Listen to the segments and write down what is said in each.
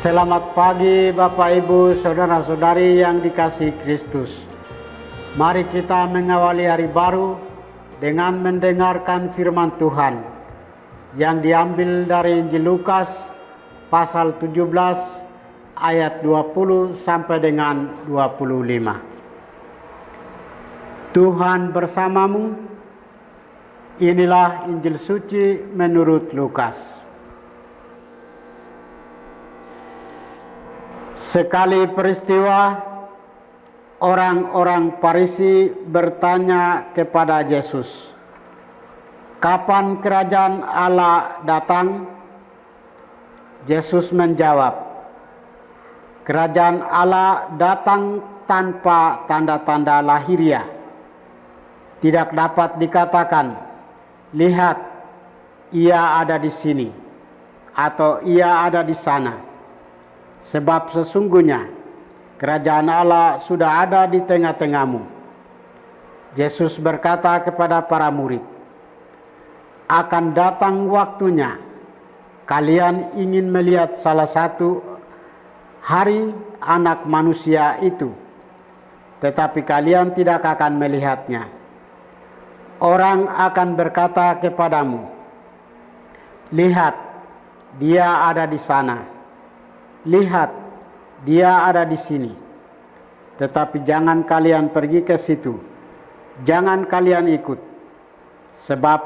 Selamat pagi Bapak Ibu Saudara-saudari yang dikasihi Kristus. Mari kita mengawali hari baru dengan mendengarkan firman Tuhan yang diambil dari Injil Lukas pasal 17 ayat 20 sampai dengan 25. Tuhan bersamamu. Inilah Injil suci menurut Lukas. Sekali peristiwa, orang-orang Farisi bertanya kepada Yesus, "Kapan kerajaan Allah datang?" Yesus menjawab, "Kerajaan Allah datang tanpa tanda-tanda lahiriah. Tidak dapat dikatakan, 'Lihat, ia ada di sini,' atau 'ia ada di sana.' Sebab sesungguhnya kerajaan Allah sudah ada di tengah-tengahmu." Yesus berkata kepada para murid, "Akan datang waktunya kalian ingin melihat salah satu hari Anak Manusia itu, tetapi kalian tidak akan melihatnya. Orang akan berkata kepadamu, 'Lihat, dia ada di sana.' Lihat, dia ada di sini. Tetapi jangan kalian pergi ke situ. Jangan kalian ikut. Sebab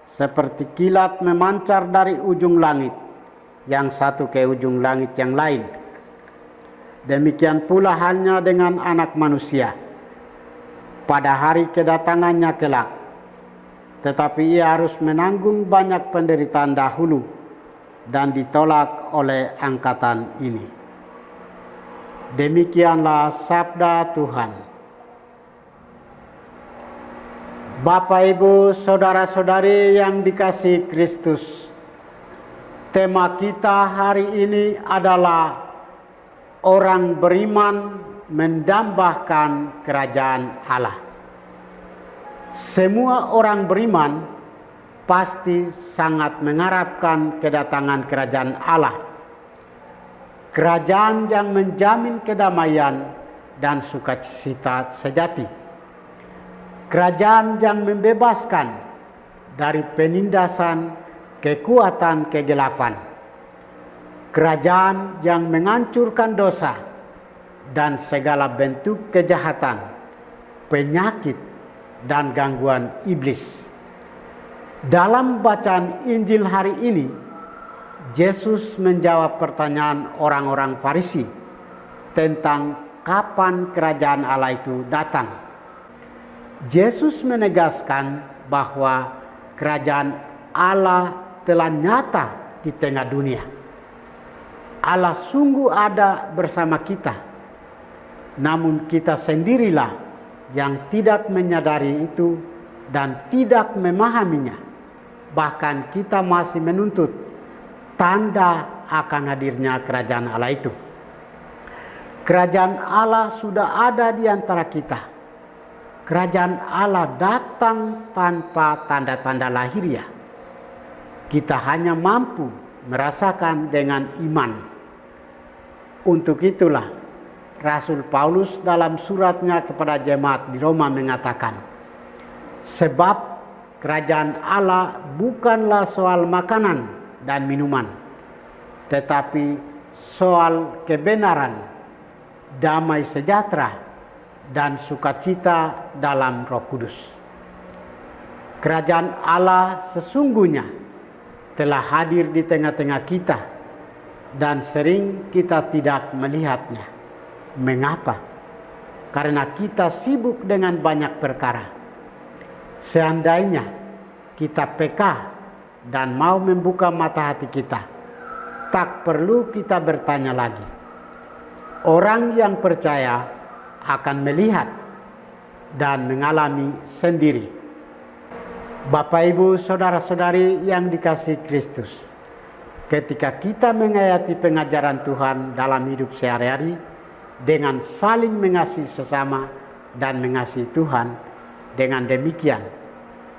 seperti kilat memancar dari ujung langit yang satu ke ujung langit yang lain, demikian pula halnya dengan Anak Manusia pada hari kedatangannya kelak. Tetapi ia harus menanggung banyak penderitaan dahulu dan ditolak oleh angkatan ini." Demikianlah sabda Tuhan. Bapak, Ibu, saudara-saudari yang dikasihi Kristus, tema kita hari ini adalah orang beriman mendambakan kerajaan Allah. Semua orang beriman pasti sangat mengharapkan kedatangan kerajaan Allah. Kerajaan yang menjamin kedamaian dan sukacita sejati. Kerajaan yang membebaskan dari penindasan kekuatan kegelapan. Kerajaan yang menghancurkan dosa dan segala bentuk kejahatan, penyakit, dan gangguan iblis. Dalam bacaan Injil hari ini, Yesus menjawab pertanyaan orang-orang Farisi tentang kapan kerajaan Allah itu datang. Yesus menegaskan bahwa kerajaan Allah telah nyata di tengah dunia. Allah sungguh ada bersama kita, namun kita sendirilah yang tidak menyadari itu dan tidak memahaminya. Bahkan kita masih menuntut tanda akan hadirnya kerajaan Allah itu. Kerajaan Allah sudah ada di antara kita. Kerajaan Allah datang tanpa tanda-tanda lahiriah. Kita hanya mampu merasakan dengan iman. Untuk itulah Rasul Paulus dalam suratnya kepada jemaat di Roma mengatakan, "Sebab kerajaan Allah bukanlah soal makanan dan minuman, tetapi soal kebenaran, damai sejahtera, dan sukacita dalam Roh Kudus." Kerajaan Allah sesungguhnya telah hadir di tengah-tengah kita dan sering kita tidak melihatnya. Mengapa? Karena kita sibuk dengan banyak perkara. Seandainya kita peka dan mau membuka mata hati kita, tak perlu kita bertanya lagi. Orang yang percaya akan melihat dan mengalami sendiri. Bapak, Ibu, saudara-saudari yang dikasihi Kristus, ketika kita menghayati pengajaran Tuhan dalam hidup sehari-hari dengan saling mengasihi sesama dan mengasihi Tuhan, dengan demikian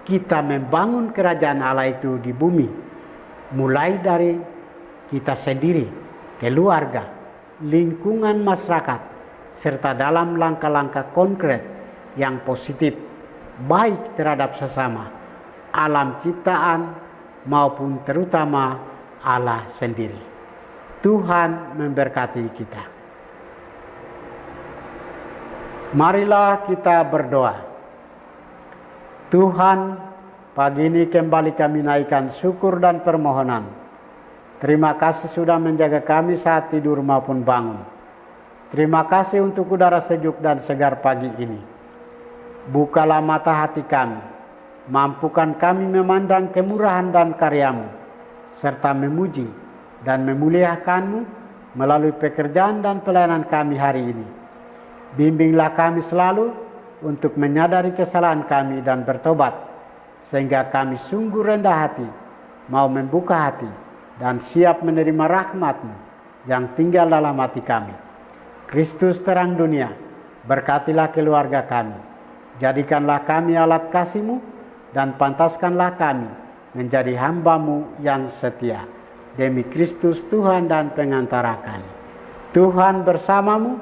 kita membangun kerajaan Allah itu di bumi, mulai dari kita sendiri keluarga, lingkungan masyarakat, serta dalam langkah-langkah konkret yang positif, baik terhadap sesama, alam ciptaan, maupun terutama Allah sendiri. Tuhan memberkati kita. Marilah kita berdoa. Tuhan, pagi ini kembali kami naikkan syukur dan permohonan. Terima kasih sudah menjaga kami saat tidur maupun bangun. Terima kasih untuk udara sejuk dan segar pagi ini. Bukalah mata hati kami, mampukan kami memandang kemurahan dan karya-Mu, serta memuji dan memuliakan-Mu melalui pekerjaan dan pelayanan kami hari ini. Bimbinglah kami selalu untuk menyadari kesalahan kami dan bertobat, sehingga kami sungguh rendah hati, mau membuka hati, dan siap menerima rahmat-Mu yang tinggal dalam hati kami. Kristus terang dunia, berkatilah keluarga kami. Jadikanlah kami alat kasih-Mu, dan pantaskanlah kami menjadi hamba-Mu yang setia. Demi Kristus Tuhan dan pengantara kami. Tuhan bersamamu,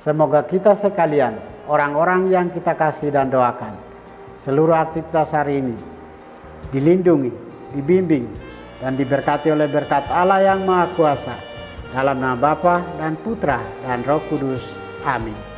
semoga kita sekalian, orang-orang yang kita kasih dan doakan, seluruh aktivitas hari ini dilindungi, dibimbing, dan diberkati oleh berkat Allah yang Maha Kuasa. Dalam nama Bapa dan Putra dan Roh Kudus. Amin.